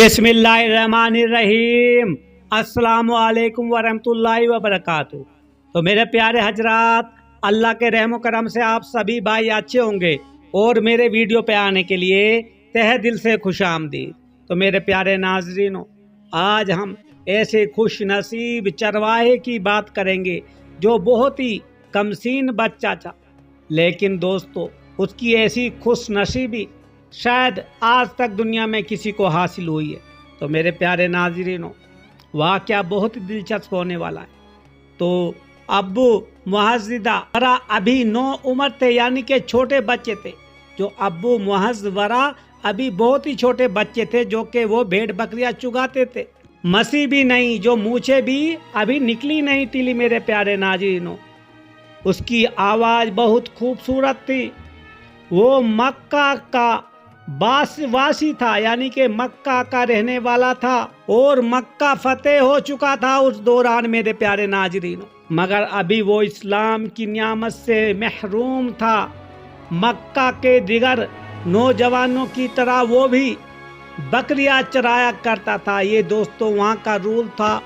बिस्मिल्लाहिर्रहमानिर्रहीम। अस्सलाम वालेकुम वरहमतुल्लाहि वबरकातुहू। तो मेरे प्यारे हजरात, अल्लाह के रहम करम से आप सभी भाई अच्छे होंगे और मेरे वीडियो पे आने के लिए तहे दिल से खुश आमदीद। तो मेरे प्यारे नाजरीनों, आज हम ऐसे खुश नसीब चरवाहे की बात करेंगे जो बहुत ही कमसीन बच्चा था, लेकिन दोस्तों उसकी ऐसी खुश नसीबी शायद आज तक दुनिया में किसी को हासिल हुई है। तो मेरे प्यारे नाज़रीनों, वाक़या बहुत ही दिलचस्प होने वाला है। तो अब्बू मुहज़्ज़िदा वरा अभी 9 उम्र थे, यानी कि छोटे बच्चे थे। जो अब्बू मुहज़्ज़िदा अभी बहुत ही छोटे बच्चे थे, जो कि वो भेड़ बकरियां चुगाते थे। मसी भी नहीं, जो मूछे भी अभी निकली नहीं टिली। मेरे प्यारे नाज़रीनों, उसकी आवाज़ बहुत खूबसूरत थी। वो मक्का का वासी था, यानी कि मक्का का रहने वाला था और मक्का फतेह हो चुका था उस दौरान। मेरे प्यारे नाज़रीनों, मगर अभी वो इस्लाम की नियामत से महरूम था। मक्का के दिगर नौजवानों की तरह वो भी बकरियां चराया करता था। ये दोस्तों वहाँ का रूल था,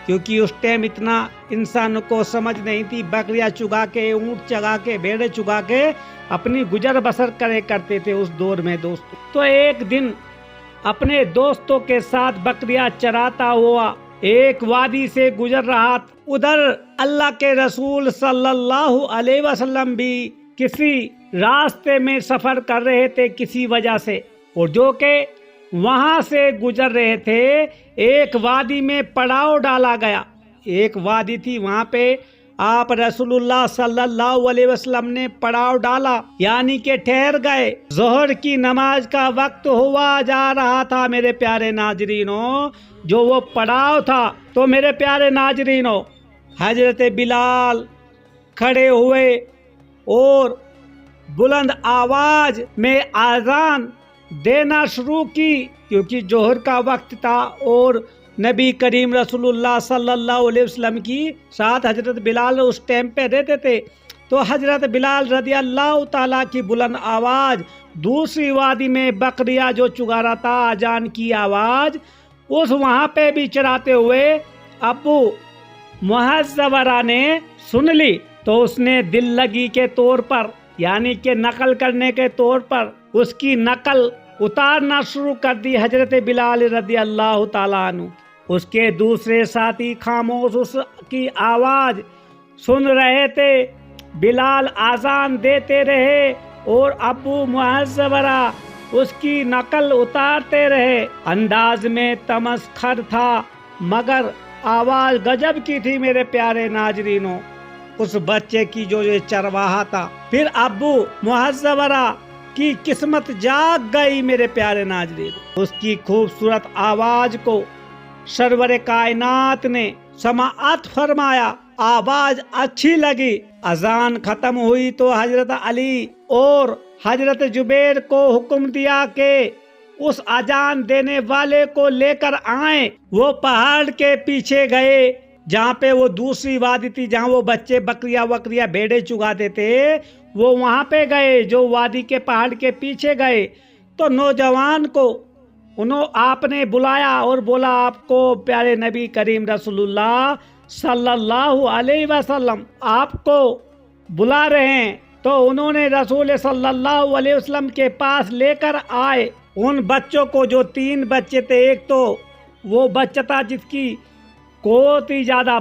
क्योंकि उस टाइम इतना इंसान को समझ नहीं थी। बकरियां चुगा के, ऊँट चगा के, भेड़े चुगा के अपनी गुजर बसर करे करते थे उस दौर में दोस्तों। तो एक दिन अपने दोस्तों के साथ बकरियां चराता हुआ एक वादी से गुजर रहा। उधर अल्लाह के रसूल सल्लल्लाहु अलैहि वसल्लम भी किसी रास्ते में सफर कर रहे थे किसी वजह से, और जो के वहां से गुजर रहे थे। एक वादी में पड़ाव डाला गया। एक वादी थी, वहां पे आप रसूलुल्लाह सल्लल्लाहु अलैहि वसल्लम ने पड़ाव डाला, यानी कि ठहर गए। जोहर की नमाज का वक्त हुआ जा रहा था। मेरे प्यारे नाजरीनों, जो वो पड़ाव था, तो मेरे प्यारे नाजरीनों, हजरत बिलाल खड़े हुए और बुलंद आवाज में आज़ान देना शुरू की, क्योंकि जोहर का वक्त था और नबी करीम रसूलुल्लाह सल्लल्लाहु अलैहि वसल्लम की साथ हजरत बिलाल उस टाइम पे रहते थे। तो हजरत बिलाल रदी अल्लाह ताला की बुलंद आवाज़ दूसरी वादी में बकरियां जो चुगा रहा था, अजान की आवाज़ उस वहाँ पे भी चराते हुए अब्बू मुहज़्ज़िदा ने सुन ली। तो उसने दिल लगी के तौर पर, यानी कि नकल करने के तौर पर उसकी नकल उतारना शुरू कर दी हजरत बिलाल रदी अल्लाह ताला अन्हु। उसके दूसरे साथी खामोश उसकी आवाज़ सुन रहे थे। बिलाल आज़ान देते रहे और अब्बू मुहज़्ज़िदा उसकी नकल उतारते रहे। अंदाज में तमस्खर था, मगर आवाज़ गजब की थी। मेरे प्यारे नाजरीनों, उस बच्चे की जो ये चरवाहा था। फिर अब्बू मुहज़्ज़िदा की किस्मत जाग गई। मेरे प्यारे नाज़रीन, उसकी खूबसूरत आवाज़ को सरवर कायनात ने समाअत फरमाया। आवाज़ अच्छी लगी। अजान खत्म हुई तो हजरत अली और हजरत जुबैर को हुक्म दिया कि उस अजान देने वाले को लेकर आए। वो पहाड़ के पीछे गए, जहाँ पे वो दूसरी वादी थी, जहाँ वो बच्चे बकरियां भेड़े चुगाते थे। वो वहाँ पे गए, जो वादी के पहाड़ के पीछे गए। तो नौजवान को आपने बुलाया और बोला, आपको प्यारे नबी करीम रसूलुल्लाह सल्लल्लाहु अलैहि वसल्लम आपको बुला रहे हैं। तो उन्होंने रसूल सल्लल्लाहु अलैहि वसल्लम के पास लेकर आए उन बच्चों को, जो 3 बच्चे थे। एक तो वो बच्चा था जिसकी बहुत ही ज़्यादा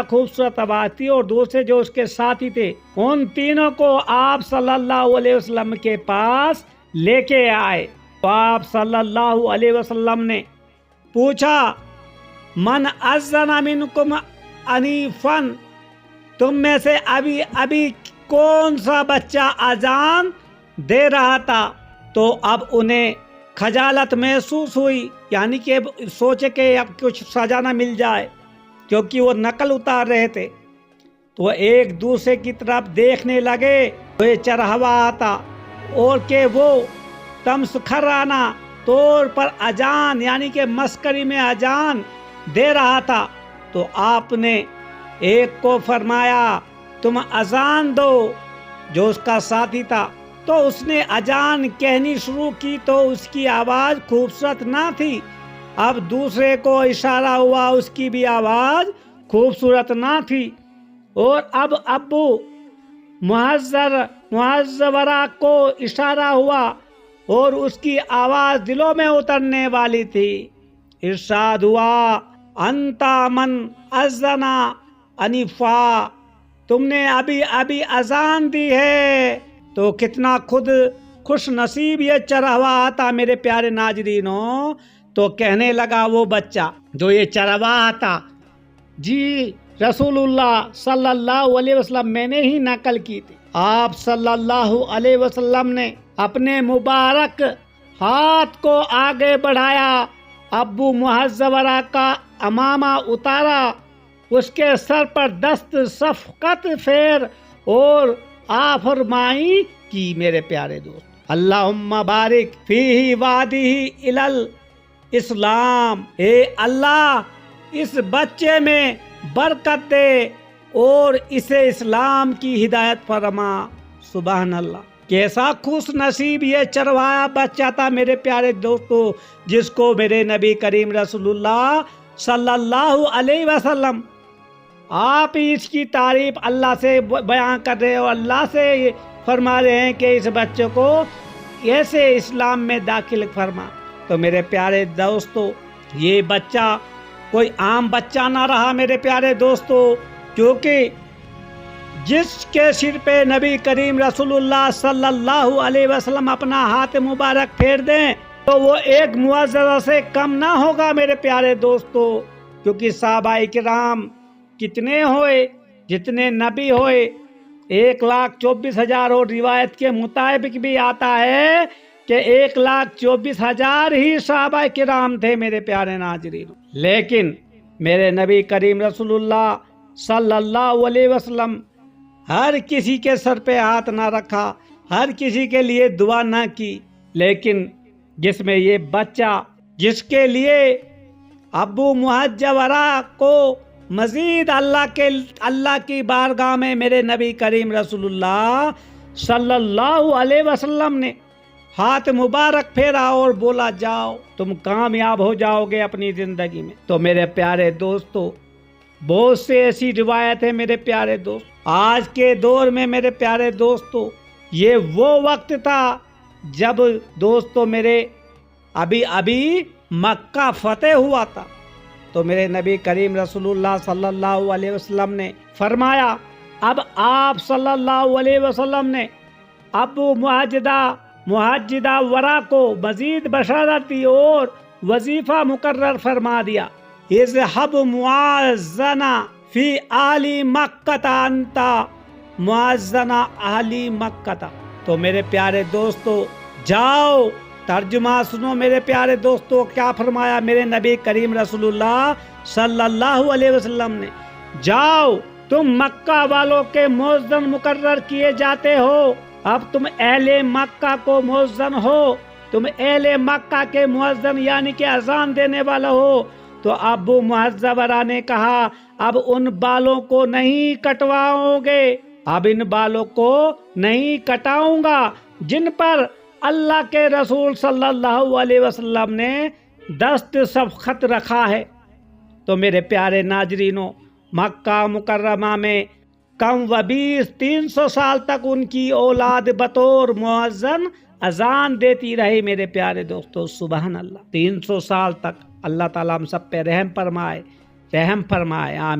खूबसूरत आवाज़ थी, और दूसरे जो उसके साथी थे, उन तीनों को आप सल्लल्लाहु अलैहि वसल्लम के पास लेके आए। तो आप सल्लल्लाहु अलैहि वसल्लम ने पूछा, मन अज़्ज़ना मिनकुम अनीफन, तुम में से अभी कौन सा बच्चा अजान दे रहा था? तो अब उन्हें खजालत महसूस हुई, यानी कि सोचे कि अब कुछ सजा ना मिल जाए, क्योंकि वो नकल उतार रहे थे। तो एक दूसरे की तरफ देखने लगे। तो ये चरहवा आता और के वो तमस्खराना तौर पर अजान, यानी कि मस्करी में अजान दे रहा था। तो आपने एक को फरमाया, तुम अजान दो, जो उसका साथी था। तो उसने अजान कहनी शुरू की। तो उसकी आवाज़ खूबसूरत ना थी, اب دوسرے کو اشارہ ہوا اس کی بھی آواز خوبصورت نہ تھی، اور اب ابو معذورہ کو اشارہ ہوا اور اس کی آواز دلوں میں اترنے والی تھی۔ ارشاد ہوا انتا من اذنا انفا، تم نے ابھی ابھی اذان دی ہے۔ تو کتنا خود خوش نصیب یہ چرواہا تھا میرے پیارے ناظرینوں۔ تو کہنے لگا وہ بچہ جو یہ چرواہا تھا، جی رسول اللہ صلی اللہ علیہ وسلم میں نے ہی نقل کی تھی۔ آپ صلی اللہ علیہ وسلم نے اپنے مبارک ہاتھ کو آگے بڑھایا، ابو معذورہ کا امامہ اتارا، اس کے سر پر دست شفقت پھیر اور فرمائی کی میرے پیارے دوست، اللہم بارک فیہ وادیہ الال اسلام، اے اللہ اس بچے میں برکت دے اور اسے اسلام کی ہدایت فرما۔ سبحان اللہ، کیسا خوش نصیب یہ چرواہا بچہ تھا میرے پیارے دوستو، جس کو میرے نبی کریم رسول اللہ صلی اللہ علیہ وسلم آپ اس کی تعریف اللہ سے بیان کر رہے ہو، اللہ سے فرما رہے ہیں کہ اس بچے کو کیسے اسلام میں داخل فرما۔ تو میرے پیارے دوستو، یہ بچہ کوئی عام بچہ نہ رہا میرے پیارے دوستو، کیونکہ جس کے سر پہ نبی کریم رسول اللہ صلی اللہ علیہ وسلم اپنا ہاتھ مبارک پھیر دیں تو وہ ایک معززہ سے کم نہ ہوگا میرے پیارے دوستو، کیونکہ صحابہ کرام کتنے ہوئے، جتنے نبی ہوئے 1,24,000، اور روایت کے مطابق بھی آتا ہے کہ 1,24,000 ہی صحابہ کرام تھے میرے پیارے ناظرین۔ لیکن میرے نبی کریم رسول اللہ صلی اللہ علیہ وسلم ہر کسی کے سر پہ ہاتھ نہ رکھا، ہر کسی کے لیے دعا نہ کی، لیکن جس میں یہ بچہ، جس کے لیے ابو معذورہ کو مزید اللہ کی بارگاہ میں میرے نبی کریم رسول اللہ صلی اللہ علیہ وسلم نے ہاتھ مبارک پھیرا اور بولا جاؤ تم کامیاب ہو جاؤ گے اپنی زندگی میں۔ تو میرے پیارے دوستو، بہت سے ایسی روایت ہے میرے پیارے دوست، آج کے دور میں میرے پیارے دوستو یہ وہ وقت تھا جب دوستو میرے ابھی مکہ فتح ہوا تھا۔ تو میرے نبی کریم رسول اللہ صلی اللہ علیہ وسلم نے فرمایا، اب آپ صلی اللہ علیہ وسلم نے ابو معذورہ ورا کو مزید بشارت دی اور وظیفہ مقرر فرما دیا، اذهب معاذنا فی اہل مکہ انت معاذنا اہل مکہ۔ تو میرے پیارے دوستو جاؤ، ترجمہ سنو میرے پیارے دوستو، کیا فرمایا میرے نبی کریم رسول اللہ صلی اللہ علیہ وسلم نے، جاؤ تم مکہ والوں کے مؤذن مقرر کیے جاتے ہو، اب تم اہل مکہ کو مؤذن ہو، تم اہل مکہ کے مؤذن یعنی کہ اذان دینے والا ہو۔ تو ابو معذورہ نے کہا اب ان بالوں کو نہیں کٹواؤ گے، اب ان بالوں کو نہیں کٹاؤں گا جن پر اللہ کے رسول صلی اللہ علیہ وسلم نے دست شفقت رکھا ہے۔ تو میرے پیارے ناظرینوں، مکہ مکرمہ میں کم و بیش 300 سال تک ان کی اولاد بطور مؤذن اذان دیتی رہی میرے پیارے دوستو۔ سبحان اللہ، 300 سال تک۔ اللہ تعالیٰ ہم سب پہ رحم فرمائے، آمین۔